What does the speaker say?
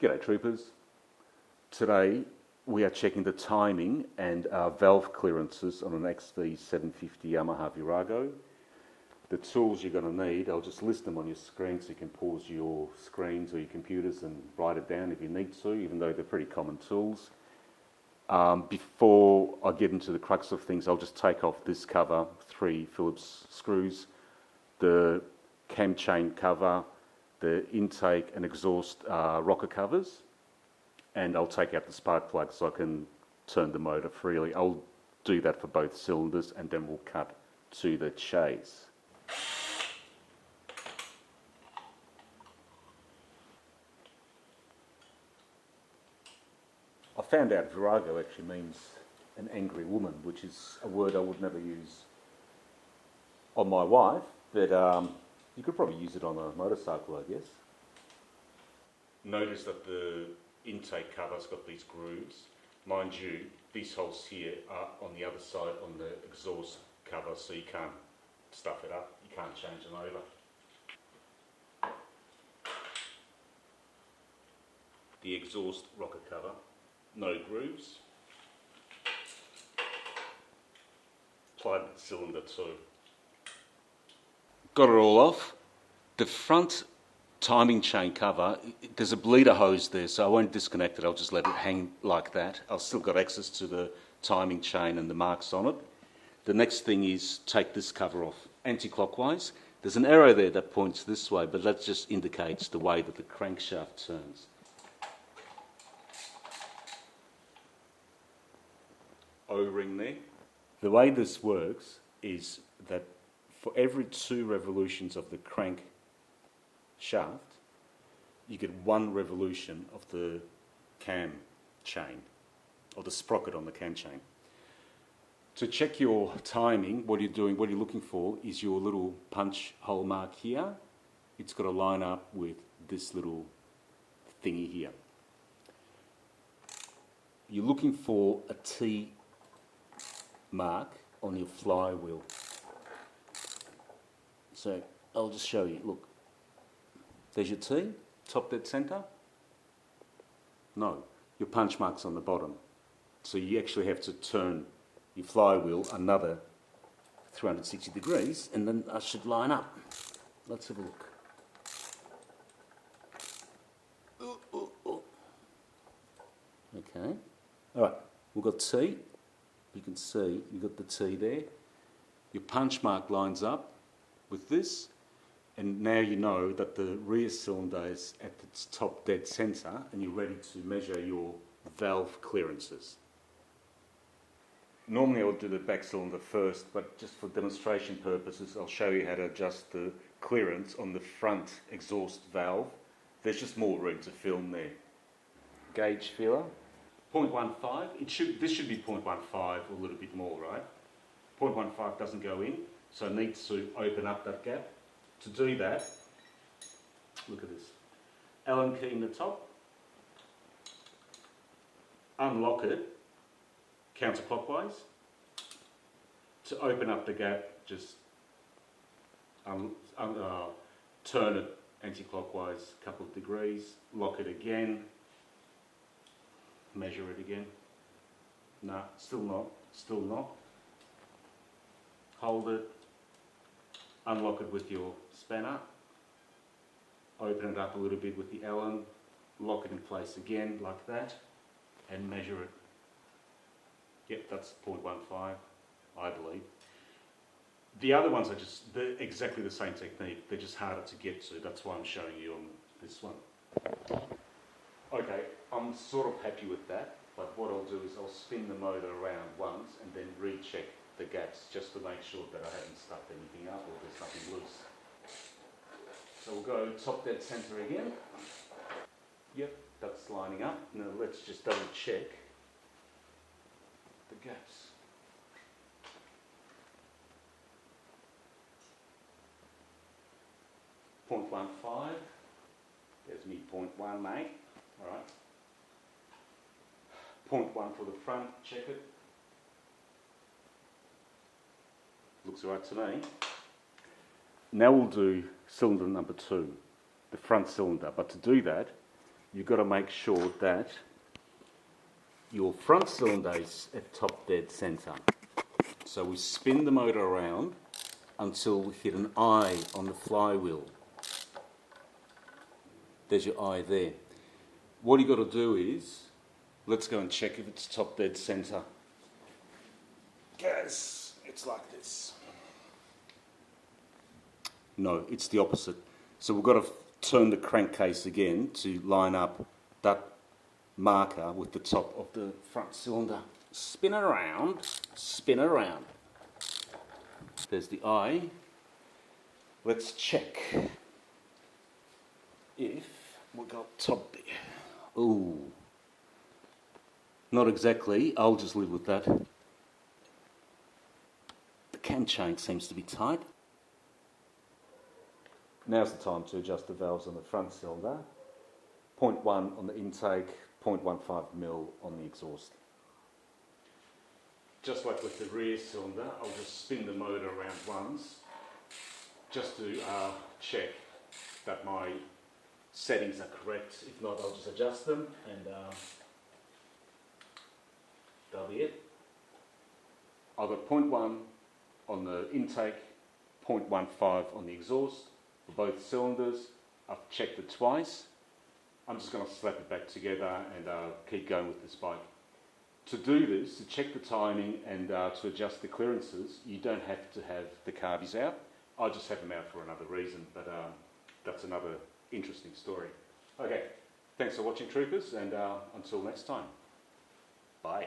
G'day troopers. Today we are checking the timing and valve clearances on an XV750 Yamaha Virago. The tools you're going to need, I'll just list them on your screen so you can pause your screens or your computers and write it down if you need to, even though they're pretty common tools. Before I get into the crux of things, I'll just take off this cover, 3 Phillips screws, the cam chain cover, the intake and exhaust rocker covers, and I'll take out the spark plug so I can turn the motor freely. I'll do that for both cylinders and then we'll cut to the chase. I found out Virago actually means an angry woman, which is a word I would never use on my wife, but you could probably use it on a motorcycle, I guess. Notice that the intake cover's got these grooves. Mind you, these holes here are on the other side on the exhaust cover, so you can't stuff it up, you can't change them over. The exhaust rocker cover, no grooves. Applied the cylinder too. Got it all off. The front timing chain cover, there's a bleeder hose there, so I won't disconnect it, I'll just let it hang like that. I've still got access to the timing chain and the marks on it. The next thing is take this cover off anti-clockwise. There's an arrow there that points this way, but that just indicates the way that the crankshaft turns. O-ring there. The way this works is that for every 2 revolutions of the crank shaft, you get 1 revolution of the cam chain, or the sprocket on the cam chain. To check your timing, what you're looking for is your little punch hole mark here. It's got to line up with this little thingy here. You're looking for a T mark on your flywheel. So I'll just show you, look. There's your T, top dead centre. No, your punch mark's on the bottom. So you actually have to turn your flywheel another 360 degrees and then I should line up. Let's have a look. Okay, alright, we've got T. You can see you've got the T there. Your punch mark lines up with this. And now you know that the rear cylinder is at its top dead centre and you're ready to measure your valve clearances. Normally I would do the back cylinder first, but just for demonstration purposes I'll show you how to adjust the clearance on the front exhaust valve. There's just more room to film there. Gauge feeler, 0.15. This should be 0.15 or a little bit more, right? 0.15 doesn't go in, so it needs to open up that gap. To do that, look at this. Allen key in the top, unlock it counterclockwise. To open up the gap, just turn it anti-clockwise a couple of degrees, lock it again, measure it again. No, still not. Hold it. Unlock it with your spanner, open it up a little bit with the Allen, lock it in place again like that, and measure it. Yep, that's 0.15, I believe. The other ones they're exactly the same technique, they're just harder to get to, that's why I'm showing you on this one. Okay, I'm sort of happy with that, but what I'll do is I'll spin the motor around once and then recheck the gaps just to make sure that I haven't stuffed anything up or there's nothing loose. So we'll go top dead centre again. Yep, that's lining up. Now let's just double check the gaps. .15. There's me 0.1, mate. Alright. 0.1 for the front, check it. Looks alright to me. Now we'll do cylinder number 2, the front cylinder. But to do that, you've got to make sure that your front cylinder is at top dead centre. So we spin the motor around until we hit an eye on the flywheel. There's your eye there. What you got to do is, let's go and check if it's top dead centre. Guess it's like this. No, it's the opposite. So we've got to turn the crankcase again to line up that marker with the top of the front cylinder. Spin around, spin around. There's the eye. Let's check if we got top there. Ooh, not exactly. I'll just live with that. The cam chain seems to be tight. Now's the time to adjust the valves on the front cylinder. 0.1 on the intake, 0.15mm on the exhaust. Just like with the rear cylinder, I'll just spin the motor around once, just to check that my settings are correct. If not, I'll just adjust them and that'll be it. I've got 0.1 on the intake, 0.15 on the exhaust for both cylinders. I've checked it twice. I'm just going to slap it back together and keep going with this bike. To do this, to check the timing and to adjust the clearances, you don't have to have the carbies out. I just have them out for another reason, but that's another interesting story. Okay, thanks for watching, troopers, and until next time, bye.